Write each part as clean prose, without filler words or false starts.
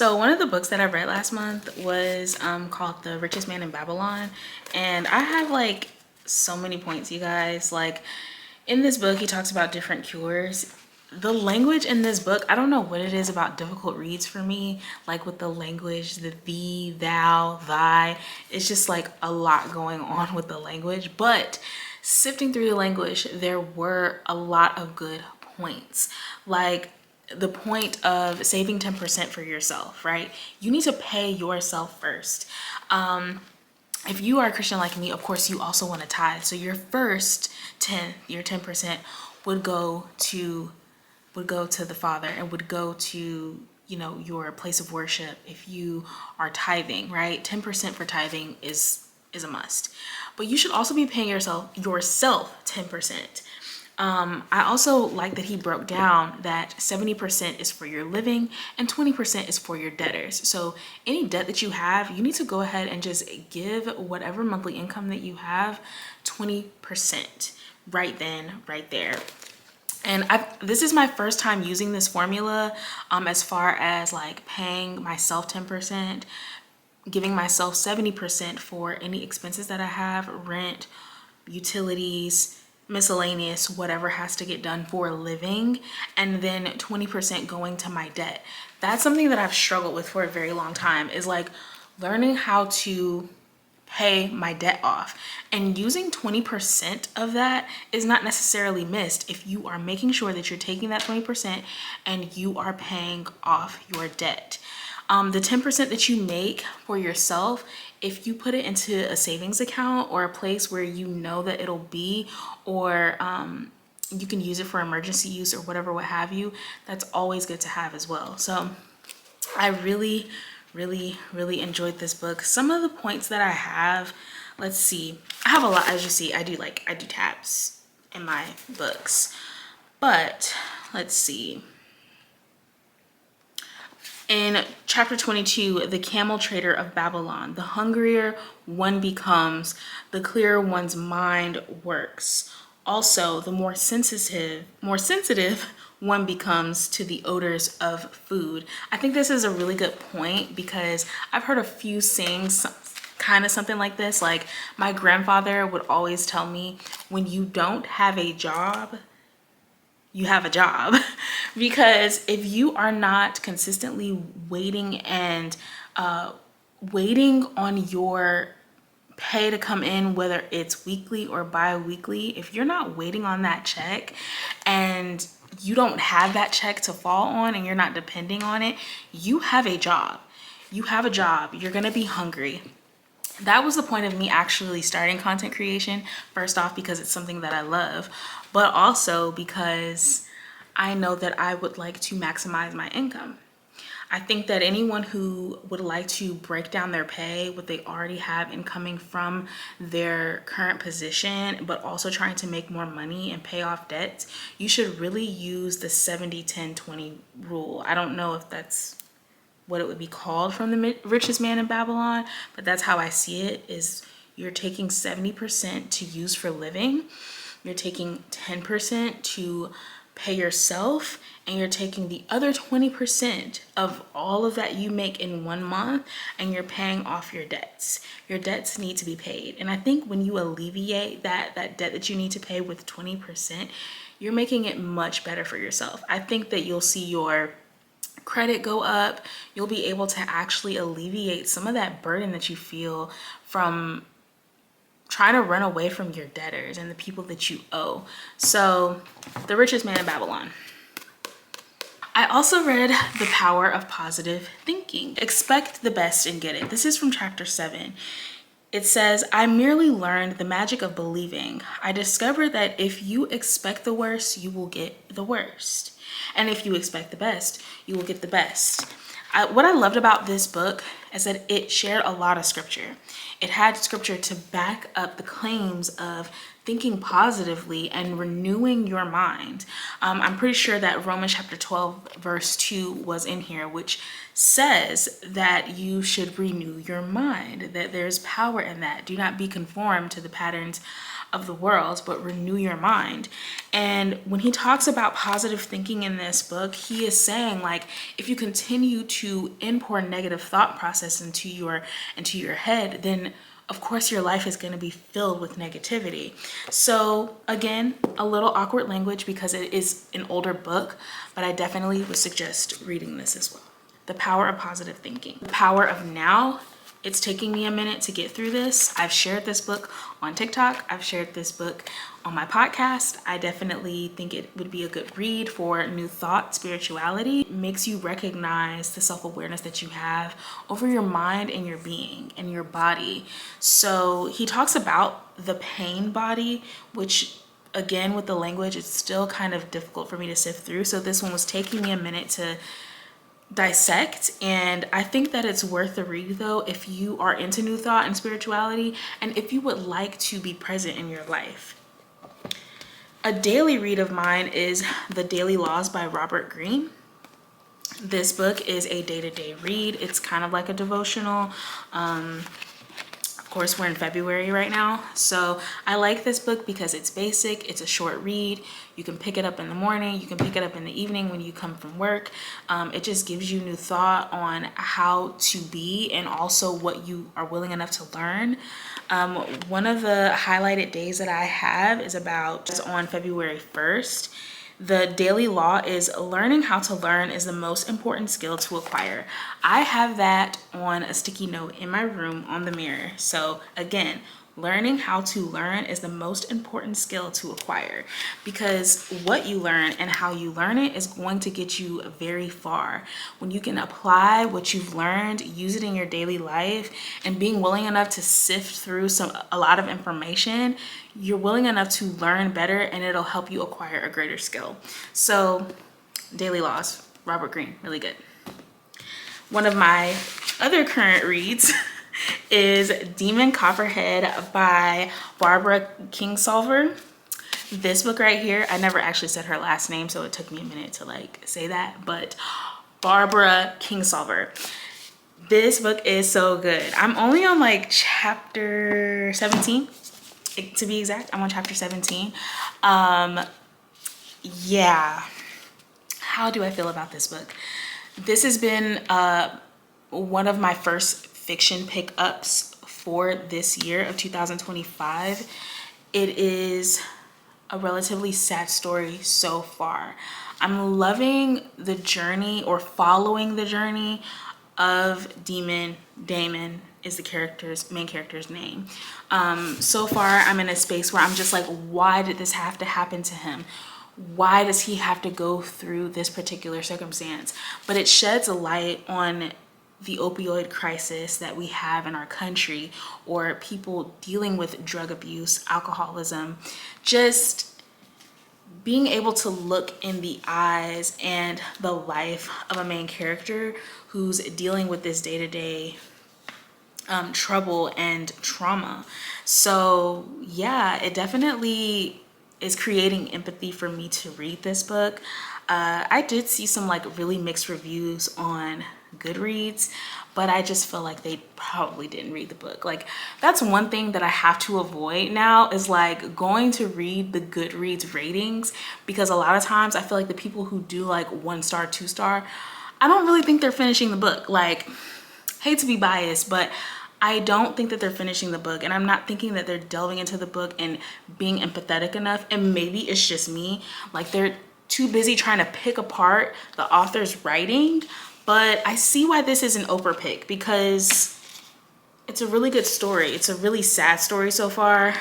So one of the books that I read last month was called The Richest Man in Babylon. And I have like so many points, you guys. Like in this book, he talks about different cures. The language in this book, I don't know what it is about difficult reads for me. Like with the language, the thee, thou, thy. It's just like a lot going on with the language. But sifting through the language, there were a lot of good points. Like the point of saving 10% for yourself, right? You need to pay yourself first. If you are a Christian like me, of course, you also want to tithe. So your first 10, your 10% would go to the Father and would go to, you know, your place of worship if you are tithing, right? 10% for tithing is a must. But you should also be paying yourself 10%. I also like that he broke down that 70% is for your living and 20% is for your debtors. So any debt that you have, you need to go ahead and just give whatever monthly income that you have 20% right then, right there. And this is my first time using this formula as far as like paying myself 10%, giving myself 70% for any expenses that I have, rent, utilities, miscellaneous, whatever has to get done for a living, and then 20% going to my debt. That's something that I've struggled with for a very long time, is like learning how to pay my debt off. And using 20% of that is not necessarily missed if you are making sure that you're taking that 20% and you are paying off your debt. The 10% that you make for yourself, if you put it into a savings account or a place where you know that it'll be, or you can use it for emergency use or whatever, what have you, that's always good to have as well. So I really enjoyed this book. Some of the points that I have, let's see, I have a lot. As you see, I do tabs in my books, but let's see. In chapter 22, the camel trader of Babylon, the hungrier one becomes, the clearer one's mind works. Also, the more sensitive one becomes to the odors of food. I think this is a really good point because I've heard a few sayings kind of something like this. Like my grandfather would always tell me, when you don't have a job, you have a job. Because if you are not consistently waiting and waiting on your pay to come in, whether it's weekly or bi-weekly, if you're not waiting on that check and you don't have that check to fall on and you're not depending on it, you have a job. You have a job. You're gonna be hungry. That was the point of me actually starting content creation. First off, because it's something that I love, but also because I know that I would like to maximize my income. I think that anyone who would like to break down their pay, what they already have incoming from their current position, but also trying to make more money and pay off debts, you should really use the 70-10-20 rule. I don't know if that's what it would be called from The Richest Man in Babylon, but that's how I see it, is you're taking 70% to use for living, you're taking 10% to pay yourself, and you're taking the other 20% of all of that you make in 1 month and you're paying off your debts. Your debts need to be paid. And I think when you alleviate that debt that you need to pay with 20%, you're making it much better for yourself. I think that you'll see your credit go up. You'll be able to actually alleviate some of that burden that you feel from trying to run away from your debtors and the people that you owe. So, The Richest Man in Babylon. I also read The Power of Positive Thinking. Expect the best and get it. This is from chapter 7. It says, I merely learned the magic of believing. I discovered that if you expect the worst, you will get the worst. And if you expect the best, you will get the best. What I loved about this book is that it shared a lot of scripture. it had scripture to back up the claims of thinking positively and renewing your mind. I'm pretty sure that Romans chapter 12 verse 2 was in here, which says that you should renew your mind, that there's power in that. Do not be conformed to the patterns of the world, but renew your mind. And when he talks about positive thinking in this book, he is saying, like, if you continue to import negative thought process into your head, then of course your life is going to be filled with negativity. So again, a little awkward language because it is an older book, but I definitely would suggest reading this as well. The Power of Positive Thinking. The Power of Now. It's taking me a minute to get through this. I've shared this book on TikTok. I've shared this book on my podcast. I definitely think it would be a good read for new thought, spirituality. It makes you recognize the self-awareness that you have over your mind and your being and your body. So he talks about the pain body, which again, with the language, it's still kind of difficult for me to sift through. So this one was taking me a minute to dissect, and I think that it's worth the read though if you are into new thought and spirituality and if you would like to be present in your life. A daily read of mine is The Daily Laws by Robert Greene. This book is a day-to-day read. It's kind of like a devotional. Of course, we're in February right now, so I like this book because it's basic, it's a short read. You can pick it up in the morning, you can pick it up in the evening when you come from work. It just gives you new thought on how to be and also what you are willing enough to learn. One of the highlighted days that I have is on February 1st. The daily law is learning how to learn is the most important skill to acquire. I have that on a sticky note in my room on the mirror. So again, learning how to learn is the most important skill to acquire, because what you learn and how you learn it is going to get you very far. When you can apply what you've learned, use it in your daily life, and being willing enough to sift through a lot of information, you're willing enough to learn better and it'll help you acquire a greater skill. So Daily Laws, Robert Greene, really good. One of my other current reads is Demon Copperhead by Barbara Kingsolver. This book right here, I never actually said her last name, so it took me a minute to like say that, but Barbara Kingsolver. This book is so good. I'm only on like chapter 17, to be exact. I'm on chapter 17. Yeah. How do I feel about this book? This has been one of my first fiction pickups for this year of 2025. It is a relatively sad story so far. I'm loving the journey, or following the journey of Damon is the main character's name. So far I'm in a space where I'm just like, why did this have to happen to him? Why does he have to go through this particular circumstance? But it sheds a light on the opioid crisis that we have in our country, or people dealing with drug abuse, alcoholism, just being able to look in the eyes and the life of a main character who's dealing with this day-to-day trouble and trauma. So yeah, it definitely is creating empathy for me to read this book. I did see some like really mixed reviews on Goodreads, but I just feel like they probably didn't read the book. Like, that's one thing that I have to avoid now, is like going to read the Goodreads ratings, because a lot of times I feel like the people who do like 1-star, 2-star, I don't really think they're finishing the book. Like, hate to be biased, but I don't think that they're finishing the book, and I'm not thinking that they're delving into the book and being empathetic enough. And maybe it's just me, like they're too busy trying to pick apart the author's writing. But I see why this is an Oprah pick, because it's a really good story. It's a really sad story so far.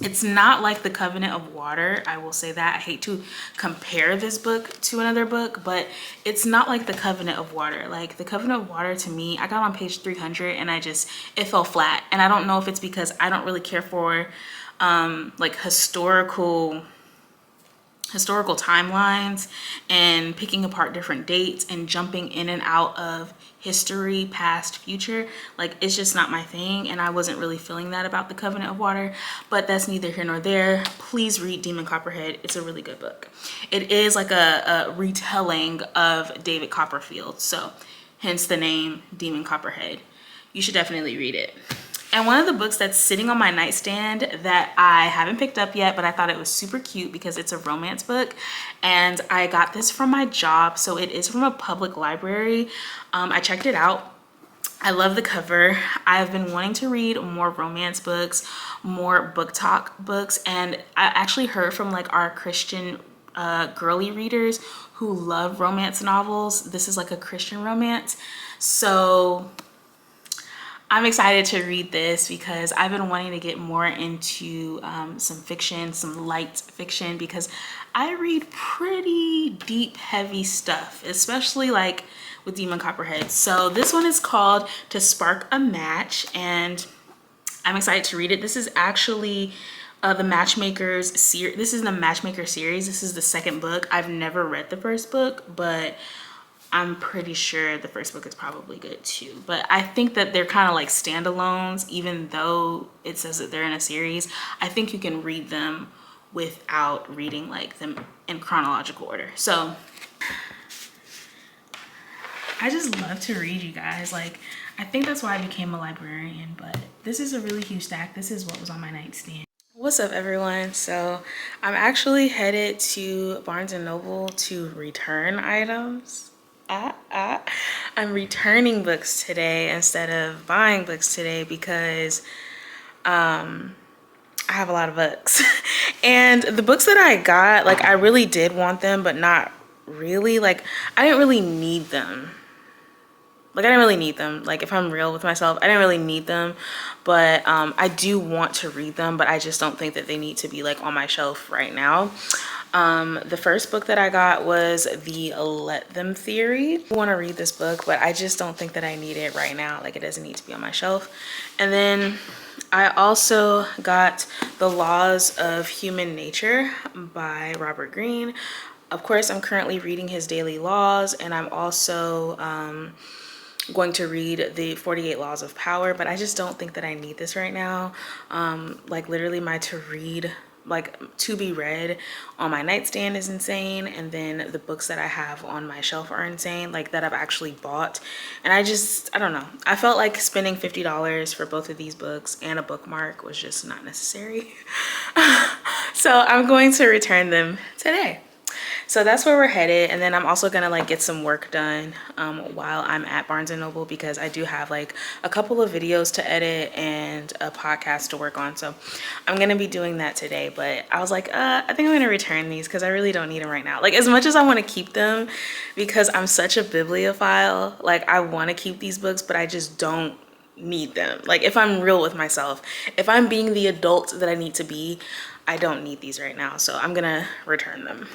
It's not like The Covenant of Water, I will say that. I hate to compare this book to another book, but it's not like The Covenant of Water. Like, The Covenant of Water, to me, I got on page 300 and it fell flat. And I don't know if it's because I don't really care for like historical historical timelines and picking apart different dates and jumping in and out of history, past, future. Like, it's just not my thing, and I wasn't really feeling that about the Covenant of Water, but that's neither here nor there. Please read Demon Copperhead. It's a really good book. It is like a retelling of David Copperfield, so hence the name Demon Copperhead. You should definitely read it. And one of the books that's sitting on my nightstand that I haven't picked up yet, but I thought it was super cute because it's a romance book. And I got this from my job, so it is from a public library. I checked it out. I love the cover. I've been wanting to read more romance books, more book talk books. And I actually heard from like our Christian girly readers who love romance novels. This is like a Christian romance. So I'm excited to read this because I've been wanting to get more into some fiction, some light fiction, because I read pretty deep, heavy stuff, especially like with Demon Copperhead. So this one is called To Spark a Match, and I'm excited to read it. This is actually the Matchmaker's series. This is the Matchmaker series. This is the second book. I've never read the first book, but I'm pretty sure the first book is probably good too. But I think that they're kind of like standalones, even though it says that they're in a series. I think you can read them without reading like them in chronological order. So I just love to read, you guys. Like, I think that's why I became a librarian, but this is a really huge stack. This is what was on my nightstand. What's up, everyone? So I'm actually headed to Barnes and Noble to return items. I'm returning books today instead of buying books today because I have a lot of books. And the books that I got, like, I really did want them, but not really. Like, I didn't really need them. Like, I didn't really need them. Like, if I'm real with myself, I didn't really need them. But I do want to read them, but I just don't think that they need to be, like, on my shelf right now. The first book that I got was the Let Them Theory. I want to read this book, but I just don't think that I need it right now. Like, it doesn't need to be on my shelf. And then I also got The Laws of Human Nature by Robert Greene. Of course, I'm currently reading his Daily Laws, and I'm also going to read the 48 Laws of Power, but I just don't think that I need this right now. Like, literally my to be read on my nightstand is insane, and then the books that I have on my shelf are insane, like that I've actually bought. And I don't know, I felt like spending $50 for both of these books and a bookmark was just not necessary. So I'm going to return them today. So that's where we're headed. And then I'm also gonna like get some work done while I'm at Barnes and Noble, because I do have like a couple of videos to edit and a podcast to work on. So I'm gonna be doing that today. But I was like, I think I'm gonna return these because I really don't need them right now. Like, as much as I want to keep them because I'm such a bibliophile, like I want to keep these books, but I just don't need them. Like, if I'm real with myself, if I'm being the adult that I need to be, I don't need these right now. So I'm gonna return them.